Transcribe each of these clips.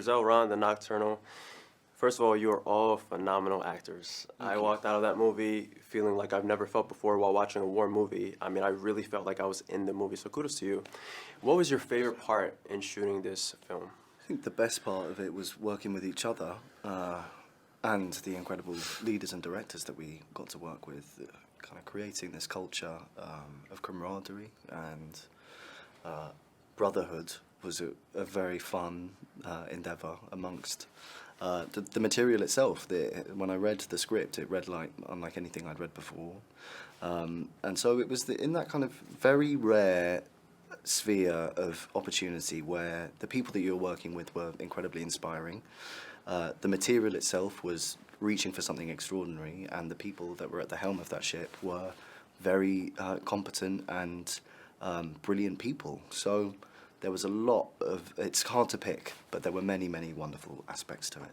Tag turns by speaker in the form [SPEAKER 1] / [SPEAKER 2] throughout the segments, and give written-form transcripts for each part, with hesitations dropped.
[SPEAKER 1] Ron, The Nocturnal. First of all, you are all phenomenal actors. I walked out of that movie feeling like I've never felt before while watching a war movie. I mean, I really felt like I was in the movie, so kudos to you. What was your favorite part in shooting this film?
[SPEAKER 2] I think the best part of it was working with each other and the incredible leaders and directors that we got to work with, kind of creating this culture of camaraderie and brotherhood was a very fun endeavour amongst the material itself. When I read the script, it read unlike anything I'd read before. And so it was in that kind of very rare sphere of opportunity where the people that you were working with were incredibly inspiring. The material itself was reaching for something extraordinary, and the people that were at the helm of that ship were very competent and brilliant people. So there was a lot of, it's hard to pick, but there were many, many wonderful aspects to it.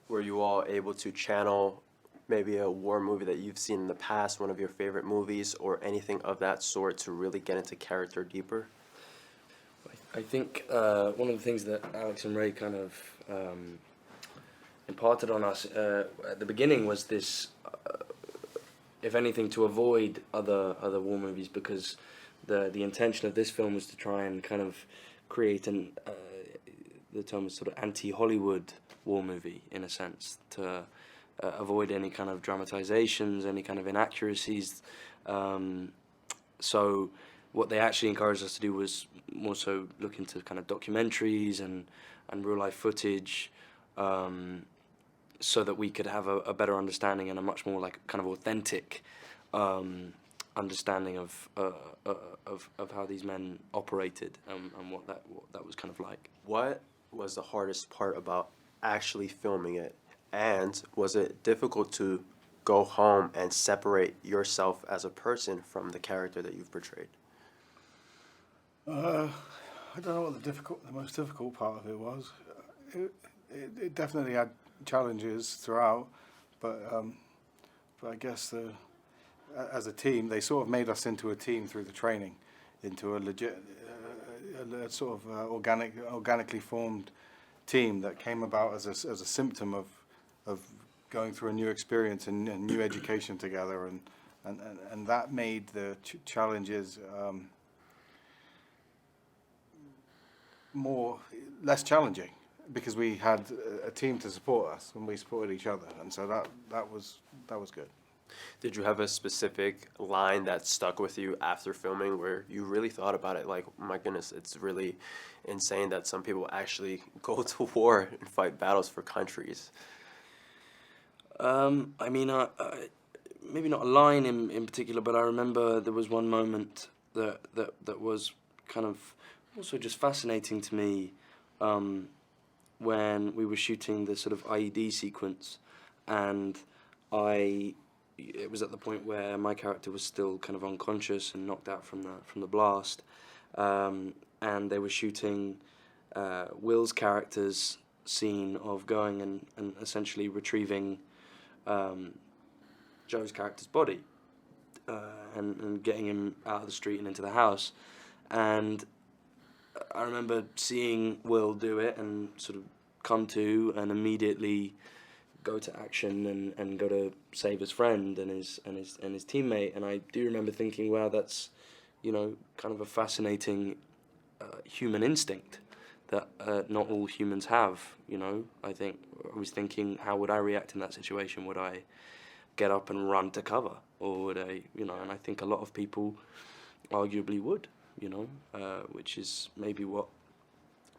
[SPEAKER 1] Were you all able to channel maybe a war movie that you've seen in the past, one of your favorite movies, or anything of that sort to really get into character deeper?
[SPEAKER 3] I think one of the things that Alex and Ray kind of imparted on us at the beginning was this, if anything, to avoid other war movies, because the intention of this film was to try and kind of create the term is sort of anti-Hollywood war movie, in a sense, to avoid any kind of dramatizations, any kind of inaccuracies. So what they actually encouraged us to do was more so look into kind of documentaries and real life footage, so that we could have a better understanding and a much more like kind of authentic understanding of how these men operated and what that was kind of like.
[SPEAKER 1] What was the hardest part about actually filming it, and was it difficult to go home and separate yourself as a person from the character that you've portrayed?
[SPEAKER 4] I don't know what the most difficult part of it was. It definitely had challenges throughout, but I guess as a team, they sort of made us into a team through the training, into a legit, a sort of organically formed team that came about as a symptom of going through a new experience and new education together, and that made the challenges less challenging, because we had a team to support us and we supported each other, and so that was good.
[SPEAKER 1] Did you have a specific line that stuck with you after filming where you really thought about it, like, oh my goodness, it's really insane that some people actually go to war and fight battles for countries?
[SPEAKER 3] I mean, maybe not a line in particular, but I remember there was one moment that was kind of also just fascinating to me, when we were shooting the sort of IED sequence, and it was at the point where my character was still kind of unconscious and knocked out from the blast, and they were shooting Will's character's scene of going and essentially retrieving Joe's character's body and getting him out of the street and into the house. And I remember seeing Will do it and sort of come to and immediately go to action and go to save his friend and his teammate. And I do remember thinking, wow, that's, kind of a fascinating human instinct that not all humans have. I was thinking, how would I react in that situation? Would I get up and run to cover, or would I, and I think a lot of people arguably would, which is maybe what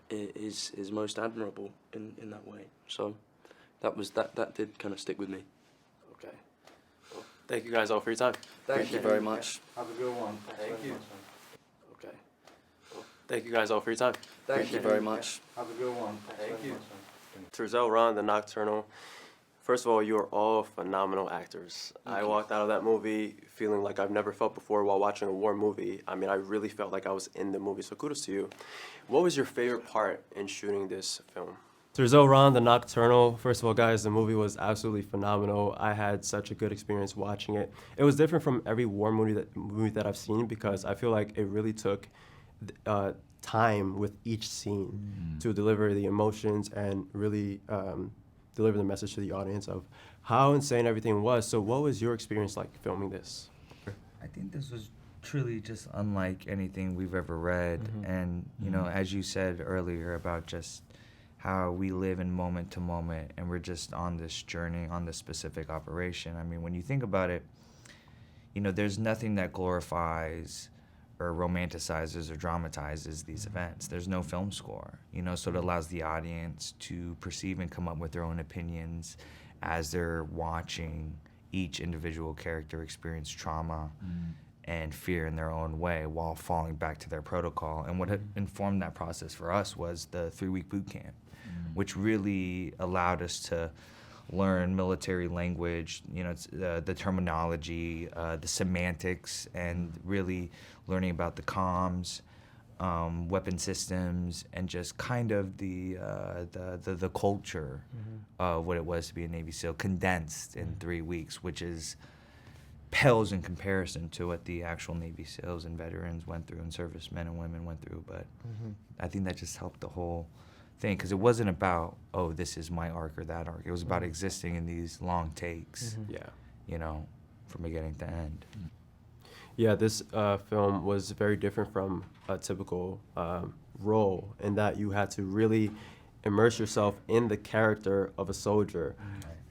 [SPEAKER 3] is most admirable in that way. So that did kind of stick with me.
[SPEAKER 1] Okay. Well, thank you guys all for your time.
[SPEAKER 2] Thank you very much.
[SPEAKER 4] Have a good one.
[SPEAKER 1] Thank you. Okay. Well, thank you guys all for your time.
[SPEAKER 2] Thank you very much.
[SPEAKER 4] Have a good one.
[SPEAKER 1] Thank you. Ron, The Nocturnal. First of all, you are all phenomenal actors. I walked out of that movie feeling like I've never felt before while watching a war movie. I mean, I really felt like I was in the movie, so kudos to you. What was your favorite part in shooting this film? Ron, The Nocturnal. First of all, guys, the movie was absolutely phenomenal. I had such a good experience watching it. It was different from every war movie that I've seen, because I feel like it really took time with each scene to deliver the emotions and really deliver the message to the audience of how insane everything was. So what was your experience like filming this?
[SPEAKER 5] I think this was truly just unlike anything we've ever read. And, you know, as you said earlier about just how we live in moment to moment and we're just on this journey, on this specific operation. I mean, when you think about it, you know, there's nothing that glorifies or romanticizes or dramatizes these events. There's no film score, you know, so it allows the audience to perceive and come up with their own opinions as they're watching each individual character experience trauma and fear in their own way while falling back to their protocol. And what had informed that process for us was the 3-week boot camp, which really allowed us to learn military language, you know, the terminology, the semantics, and really learning about the comms, weapon systems, and just kind of the culture of what it was to be a Navy SEAL condensed in 3 weeks, which pales in comparison to what the actual Navy SEALs and veterans went through and servicemen and women went through. But I think that just helped the whole thing, because it wasn't about, oh, this is my arc or that arc. It was about existing in these long takes, you know, from beginning to end.
[SPEAKER 1] Yeah, this film was very different from a typical role in that you had to really immerse yourself in the character of a soldier.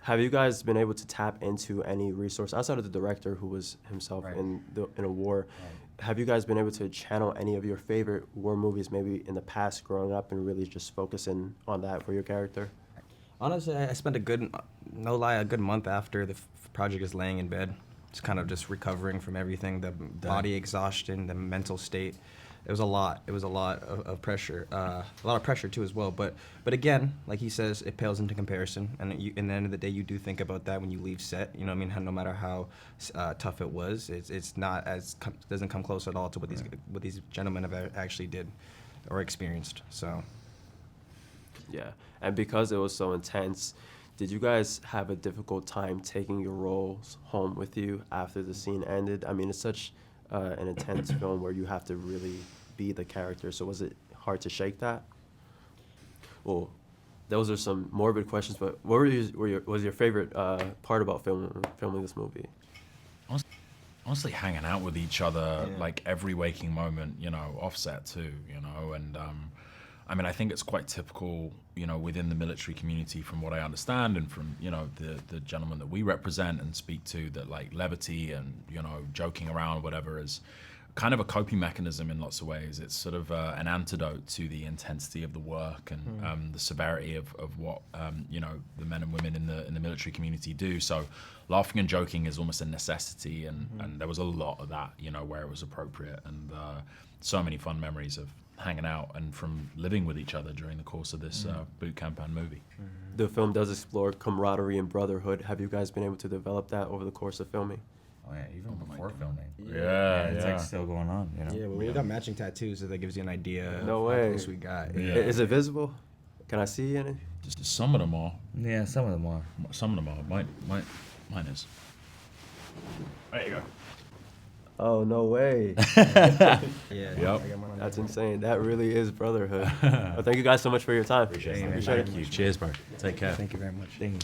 [SPEAKER 1] Have you guys been able to tap into any resource outside of the director who was himself in a war? Have you guys been able to channel any of your favorite war movies maybe in the past growing up and really just focusing on that for your character?
[SPEAKER 6] Honestly, I spent a good month after the project is laying in bed, just kind of just recovering from everything, the body exhaustion, the mental state. It was a lot. It was a lot of pressure, a lot of pressure too as well. But again, like he says, it pales into comparison. And in the end of the day, you do think about that when you leave set. You know what I mean? No matter how tough it was, it's not doesn't come close at all to what these gentlemen have actually did or experienced. So.
[SPEAKER 1] Yeah, and because it was so intense, did you guys have a difficult time taking your roles home with you after the scene ended? I mean, it's such an intense film where you have to really be the character. So was it hard to shake that? Well, those are some morbid questions, but what was your favorite part about filming this movie?
[SPEAKER 7] Honestly, hanging out with each other, like every waking moment, you know, offset too, you know, and I mean, I think it's quite typical, you know, within the military community from what I understand and from, you know, the gentlemen that we represent and speak to, that like levity and, you know, joking around, whatever, is kind of a coping mechanism in lots of ways. It's sort of an antidote to the intensity of the work and the severity of what, you know, the men and women in the military community do. So laughing and joking is almost a necessity, and there was a lot of that, you know, where it was appropriate, and so many fun memories of hanging out and from living with each other during the course of this boot camp and movie.
[SPEAKER 1] The film does explore camaraderie and brotherhood. Have you guys been able to develop that over the course of filming?
[SPEAKER 5] Oh yeah, even before filming.
[SPEAKER 7] Yeah,
[SPEAKER 5] It's like still going on, you know?
[SPEAKER 6] Yeah, well, we got matching tattoos, so that gives you an idea
[SPEAKER 1] No
[SPEAKER 6] of
[SPEAKER 1] way.
[SPEAKER 6] how close we got.
[SPEAKER 7] Yeah.
[SPEAKER 1] Is it visible? Can I see any?
[SPEAKER 7] Just some of them are.
[SPEAKER 5] Yeah, some of them are.
[SPEAKER 7] Some of them are. Mine is. There you go.
[SPEAKER 1] Oh, no way.
[SPEAKER 6] Yeah.
[SPEAKER 7] Yep.
[SPEAKER 6] I got mine on
[SPEAKER 1] That's
[SPEAKER 6] there.
[SPEAKER 1] insane. That really is brotherhood. Well, thank you guys so much for your time.
[SPEAKER 5] Appreciate it.
[SPEAKER 1] Appreciate it.
[SPEAKER 7] Thank you. Cheers, bro. Take care.
[SPEAKER 6] Thank you very much.
[SPEAKER 5] Thank you.